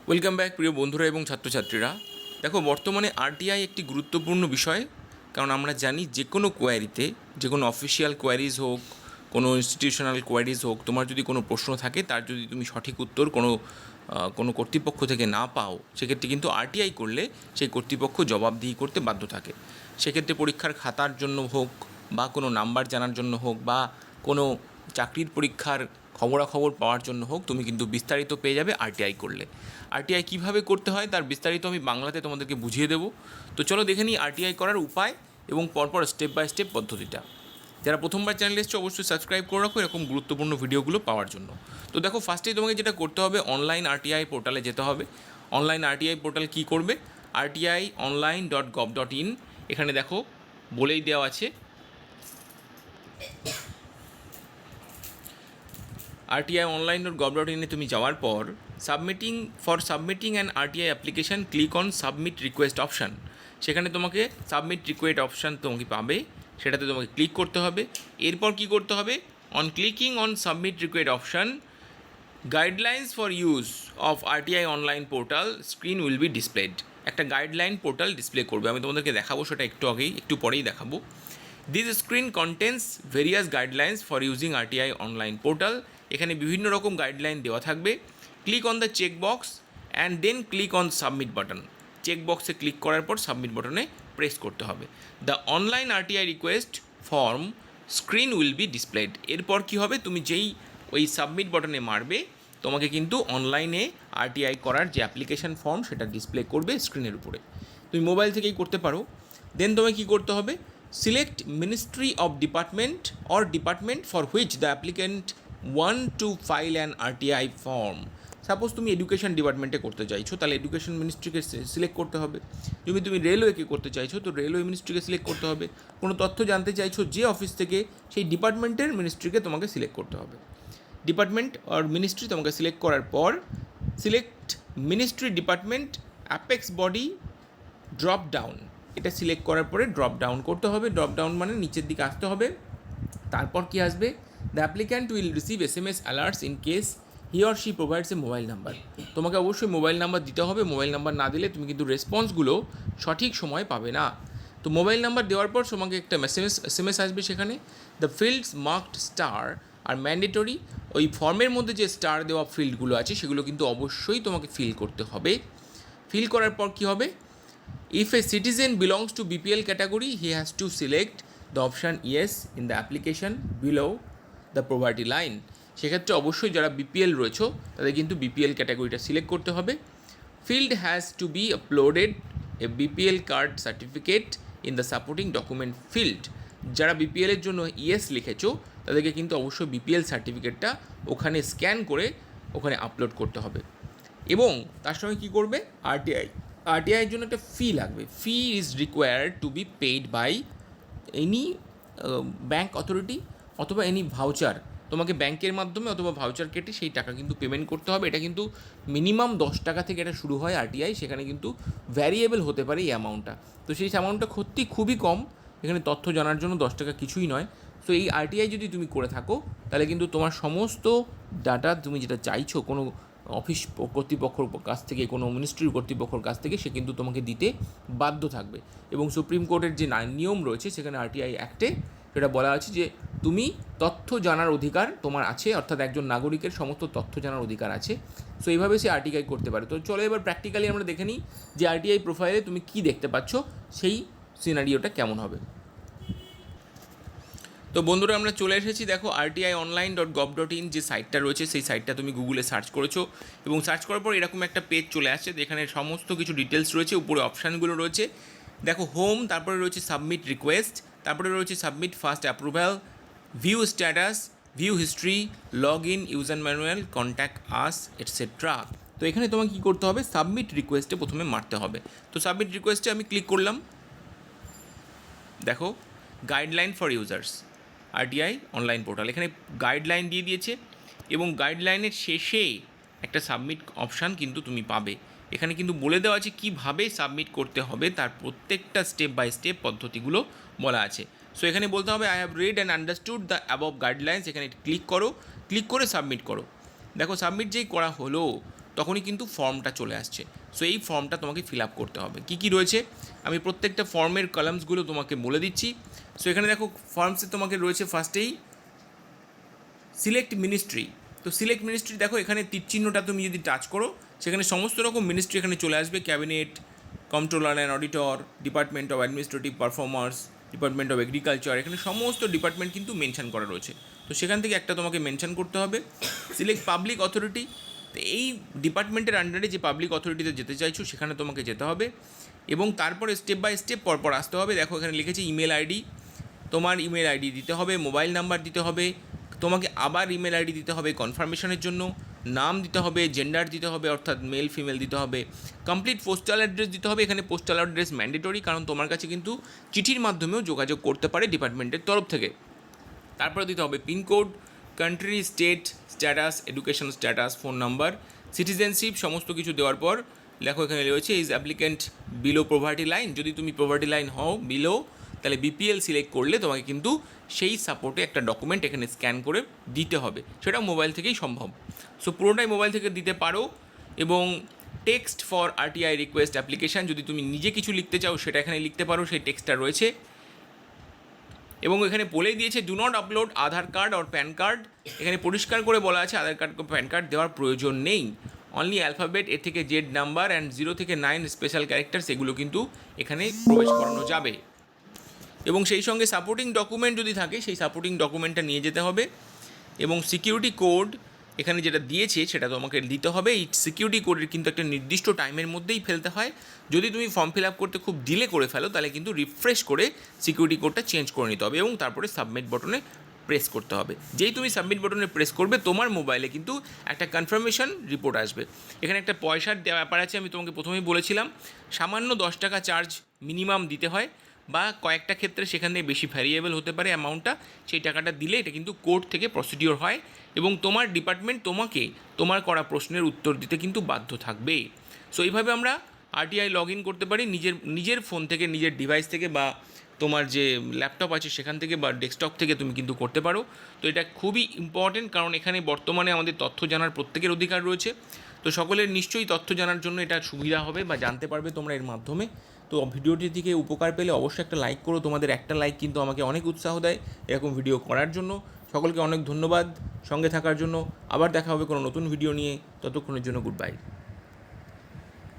Welcome back প্রিয় বন্ধুরা এবং ছাত্রছাত্রীরা। দেখো, বর্তমানে আরটিআই একটি গুরুত্বপূর্ণ বিষয়, কারণ আমরা জানি যে কোনো কোয়ারিতে, যে কোনো অফিসিয়াল কোয়ারিজ হোক, কোনো ইনস্টিটিউশনাল কোয়ারিজ হোক, তোমার যদি কোনো প্রশ্ন থাকে তার যদি তুমি সঠিক উত্তর কোনো কর্তৃপক্ষ থেকে না পাও, সেক্ষেত্রে কিন্তু আরটিআই করলে সেই কর্তৃপক্ষ জবাবদিহি করতে বাধ্য থাকে। সেক্ষেত্রে পরীক্ষার খাতার জন্য হোক বা কোনো নাম্বার জানার জন্য হোক বা কোনো চাকরির পরীক্ষার খবরাখবর পাওয়ার জন্য হোক, তুমি কিন্তু বিস্তারিত পেয়ে যাবে আরটিআই করলে। আরটিআই কীভাবে করতে হয় তার বিস্তারিত আমি বাংলাতে তোমাদেরকে বুঝিয়ে দেবো। তো চলো দেখে নিই আরটিআই করার উপায় এবং পরপর স্টেপ বাই স্টেপ পদ্ধতিটা। যারা প্রথমবার চ্যানেলে এসছে অবশ্যই সাবস্ক্রাইব করে রাখো এরকম গুরুত্বপূর্ণ ভিডিওগুলো পাওয়ার জন্য। তো দেখো, ফার্স্টেই তোমাকে যেটা করতে হবে, অনলাইন আরটিআই পোর্টালে যেতে হবে। অনলাইন আরটিআই পোর্টাল কী করবে, rti.online.gov.in, এখানে দেখো বলেই দেওয়া আছে rti.online.gov.in এ তুমি যাওয়ার পর submitting an RTI application click on submit request option. সেখানে তোমাকে সাবমিট রিকোয়েস্ট অপশান তোমাকে পাবে, সেটাতে তোমাকে ক্লিক করতে হবে। এরপর কি করতে হবে, on clicking on submit request option guidelines for use of RTI online portal screen will be displayed. একটা গাইডলাইন পোর্টাল ডিসপ্লে করবে, আমি তোমাদেরকে দেখাবো সেটা একটু পরেই দেখাবো। This screen contents various guidelines for using RTI online portal. এখানে বিভিন্ন রকম গাইডলাইন দেওয়া থাকবে। Click on the check box and then click on submit button. Check বক্সে ক্লিক করার পর সাবমিট বাটনে প্রেস করতে হবে। The online RTI request form screen will be displayed. এরপর কী হবে, তুমি যেই ওই সাবমিট বাটনে মারবে, তোমাকে কিন্তু অনলাইনে আরটিআই করার যে অ্যাপ্লিকেশান ফর্ম সেটা ডিসপ্লে করবে স্ক্রিনের উপরে। তুমি মোবাইল থেকেই করতে পারো। দেন তোমায় কী করতে হবে, select ministry of department or department for which the applicant one two file an RTI form. Suppose তুমি এডুকেশন ডিপার্টমেন্টে করতে চাইছো, তাহলে এডুকেশন মিনিস্ট্রিকে সিলেক্ট করতে হবে। যদি তুমি রেলওয়েকে করতে চাইছো তো রেলওয়ে মিনিস্ট্রিকে সিলেক্ট করতে হবে। কোনো তথ্য জানতে চাইছো যে অফিস থেকে, সেই ডিপার্টমেন্টের মিনিস্ট্রিকে তোমাকে সিলেক্ট করতে হবে। ডিপার্টমেন্ট আর মিনিস্ট্রি তোমাকে সিলেক্ট করার পর select ministry department apex body drop down, এটা সিলেক্ট করার পরে ড্রপ ডাউন করতে হবে। ড্রপ ডাউন মানে নিচের দিকে আসতে হবে। তারপর কি আসবে, the applicant will receive SMS alerts in case he or she provides a mobile number. তোমাকে অবশ্যই মোবাইল নাম্বার দিতে হবে। মোবাইল নাম্বার না দিলে তুমি কিন্তু রেসপন্সগুলো সঠিক সময় পাবে না। তো মোবাইল নাম্বার দেওয়ার পর তোমাকে একটা এসএমএস আসবে। সেখানে the fields marked star are mandatory. ওই ফর্মের মধ্যে যে স্টার দেওয়া ফিল্ডগুলো আছে সেগুলো কিন্তু অবশ্যই তোমাকে ফিল করতে হবে। ফিল করার পর কী হবে, if a citizen belongs to BPL category, he has to select the option yes in the application below the poverty line. সেক্ষেত্রে অবশ্যই যারা বিপিএল রয়েছে তাদের কিন্তু বিপিএল ক্যাটাগরিটা সিলেক্ট করতে হবে। Field has to be uploaded A BPL card certificate in the supporting document field. যারা বিপিএলের জন্য ইয়েস লিখেছো তাদেরকে কিন্তু অবশ্যই বিপিএল সার্টিফিকেটটা ওখানে স্ক্যান করে ওখানে আপলোড করতে হবে। এবং তার সঙ্গে কী করবে, আরটিআইয়ের জন্য একটা ফি লাগবে। Fee is required to be paid by any bank authority অথবা এনি ভাউচার। তোমাকে ব্যাংকের মাধ্যমে অথবা ভাউচার কেটে সেই টাকা কিন্তু পেমেন্ট করতে হবে। এটা কিন্তু মিনিমাম 10 টাকা থেকে এটা শুরু হয় আরটিআই, সেখানে কিন্তু ভ্যারিয়েবল হতে পারে এই অ্যামাউন্টটা। তো সেই অ্যামাউন্টটা সত্যি খুবই কম, এখানে তথ্য জানার জন্য 10 টাকা কিছুই নয়। সো এই আরটিআই যদি তুমি করে থাকো তাহলে কিন্তু তোমার সমস্ত ডাটা তুমি যেটা চাইছো কোনো অফিস কর্তৃপক্ষর কাছ থেকে, কোনো মিনিস্ট্রির কর্তৃপক্ষর কাছ থেকে, সে কিন্তু তোমাকে দিতে বাধ্য থাকবে। এবং সুপ্রিম কোর্টের যে নিয়ম রয়েছে সেখানে আরটিআই অ্যাক্টে সেটা বলা আছে যে তুমি তথ্য জানার অধিকার তোমার আছে, অর্থাৎ একজন নাগরিকের সমস্ত তথ্য জানার অধিকার আছে। সো এইভাবে সে আরটিআই করতে পারে। তো চলো এবার প্র্যাকটিক্যালি আমরা দেখে নিই যে আরটিআই প্রোফাইলে তুমি কী দেখতে পাচ্ছ, সেই সিনারিওটা কেমন হবে। তো বন্ধুরা, আমরা চলে এসেছি। দেখো, rti.online.gov.in যে সাইটটা রয়েছে সেই সাইটটা তুমি গুগলে সার্চ করেছো এবং সার্চ করার পর এরকম একটা পেজ চলে আসছে, যেখানে সমস্ত কিছু ডিটেলস রয়েছে, উপরে অপশানগুলো রয়েছে। দেখো, হোম, তারপরে রয়েছে সাবমিট রিকোয়েস্ট, তারপরে রয়েছে submit first approval, view status, view history, log in, user manual, contact us, etcetera. তো এখানে তোমাকে কী করতে হবে, সাবমিট রিকোয়েস্টে প্রথমে মারতে হবে। তো সাবমিট রিকোয়েস্টে আমি ক্লিক করলাম। দেখো, guideline for users, RTI online portal, এখানে গাইডলাইন দিয়ে দিয়েছে এবং গাইডলাইনের শেষে একটা সাবমিট অপশান কিন্তু তুমি পাবে। এখানে কিন্তু বলে দেওয়া আছে কীভাবে সাবমিট করতে হবে, তার প্রত্যেকটা স্টেপ বাই স্টেপ পদ্ধতিগুলো বলা আছে। সো এখানে বলতে হবে I have read and understood the above guidelines. এখানে ক্লিক করো, ক্লিক করে সাবমিট করো। দেখো, সাবমিট যেই করা হলো তখনই কিন্তু ফর্মটা চলে আসছে। সো এই ফর্মটা তোমাকে ফিল আপ করতে হবে। কী কী রয়েছে আমি প্রত্যেকটা ফর্মের কলামসগুলো তোমাকে বলে দিচ্ছি। সো এখানে দেখো ফর্মসে তোমাকে রয়েছে ফার্স্টেই সিলেক্ট মিনিস্ট্রি। তো সিলেক্ট মিনিস্ট্রি দেখো এখানে তীরচিহ্নটা তুমি যদি টাচ করো সেখানে সমস্ত রকম মিনিস্ট্রি এখানে চলে আসবে। Cabinet, controller and auditor, department of administrative performers, department of agriculture, এখানে সমস্ত ডিপার্টমেন্ট কিন্তু মেনশন করা রয়েছে। তো সেখান থেকে একটা তোমাকে মেনশন করতে হবে। সিলেক্ট পাবলিক অথরিটি, তো এই ডিপার্টমেন্টের আন্ডারে যে পাবলিক অথরিটিতে যেতে চাইছো সেখানে তোমাকে যেতে হবে এবং তারপরে স্টেপ বাই স্টেপ পরপর আসতে হবে। দেখো এখানে লিখেছে ইমেল আইডি, তোমার ইমেল আইডি দিতে হবে, মোবাইল নাম্বার দিতে হবে, তোমাকে আবার ইমেল আইডি দিতে হবে কনফার্মেশনের জন্য, নাম দিতে হবে, জেন্ডার দিতে হবে অর্থাৎ মেল ফিমেল দিতে হবে, কমপ্লিট পোস্টাল অ্যাড্রেস দিতে হবে। এখানে পোস্টাল অ্যাড্রেস ম্যান্ডেটরি, কারণ তোমার কাছে কিন্তু চিঠির মাধ্যমেও যোগাযোগ করতে পারে ডিপার্টমেন্টের তরফ থেকে। তারপরে দিতে হবে pincode, country, state, status, education status, phone number, citizenship, সমস্ত কিছু দেওয়ার পর দেখো এখানে রয়েছে is applicant below poverty line. যদি তুমি প্রভার্টি লাইন হও বিলো, তাহলে বিপিএল সিলেক্ট করলে তোমাকে কিন্তু সেই সাপোর্টে একটা ডকুমেন্ট এখানে স্ক্যান করে দিতে হবে, সেটা মোবাইল থেকেই সম্ভব। সো পুরোটাই মোবাইল থেকে দিতে পারো। এবং text for RTI request application, যদি তুমি নিজে কিছু লিখতে চাও সেটা এখানে লিখতে পারো, সেই টেক্সটটা রয়েছে। এবং এখানে বলেই দিয়েছে do not upload Aadhaar card or pan card. এখানে পরিষ্কার করে বলা আছে আধার কার্ড প্যান কার্ড দেওয়ার প্রয়োজন নেই। অনলি অ্যালফাবেট এ থেকে জেড নাম্বার অ্যান্ড 0 থেকে 9 স্পেশাল ক্যারেক্টার্স এগুলো কিন্তু এখানে প্রবেশ করানো যাবে। এবং সেই সঙ্গে সাপোর্টিং ডকুমেন্ট যদি থাকে সেই সাপোর্টিং ডকুমেন্টটা নিয়ে যেতে হবে। এবং সিকিউরিটি কোড এখানে যেটা দিয়েছে সেটা তোমাকে দিতে হবে। এই সিকিউরিটি কোডের কিন্তু একটা নির্দিষ্ট টাইমের মধ্যেই ফেলতে হয়। যদি তুমি ফর্ম ফিল আপ করতে খুব ডিলে করে ফেলো তাহলে কিন্তু রিফ্রেশ করে সিকিউরিটি কোডটা চেঞ্জ করে নিতে হবে এবং তারপরে সাবমিট বাটনে প্রেস করতে হবে। যেই তুমি সাবমিট বাটনে প্রেস করবে তোমার মোবাইলে কিন্তু একটা কনফার্মেশন রিপোর্ট আসবে। এখানে একটা পয়সার দেওয়া ব্যাপার আছে, আমি তোমাকে প্রথমেই বলেছিলাম সামান্য 10 টাকা চার্জ মিনিমাম দিতে হয়, বা কয়েকটা ক্ষেত্রে সেখানে বেশি ভ্যারিয়েবল হতে পারে অ্যামাউন্টটা। সেই টাকাটা দিলে এটা কিন্তু কোর্ট থেকে প্রসিডিওর হয় এবং তোমার ডিপার্টমেন্ট তোমাকে তোমার করা প্রশ্নের উত্তর দিতে কিন্তু বাধ্য থাকবে। সো এইভাবে আমরা আরটিআই লগ ইন করতে পারি নিজের ফোন থেকে, নিজের ডিভাইস থেকে, বা তোমার যে ল্যাপটপ আছে সেখান থেকে, বা ডেস্কটপ থেকে তুমি কিন্তু করতে পারো। তো এটা খুবই ইম্পর্টেন্ট, কারণ এখানে বর্তমানে আমাদের তথ্য জানার প্রত্যেকের অধিকার রয়েছে। তো সকলের নিশ্চয়ই তথ্য জানার জন্য এটা সুবিধা হবে বা জানতে পারবে তোমরা এর মাধ্যমে। তো ভিডিওটি থেকে উপকার পেলে অবশ্যই একটা লাইক করো, তোমাদের একটা লাইক কিন্তু আমাকে অনেক উৎসাহ দেয় এরকম ভিডিও করার জন্য। সকলকে অনেক ধন্যবাদ সঙ্গে থাকার জন্য। আবার দেখা হবে কোনো নতুন ভিডিও নিয়ে, ততক্ষণের জন্য গুড বাই।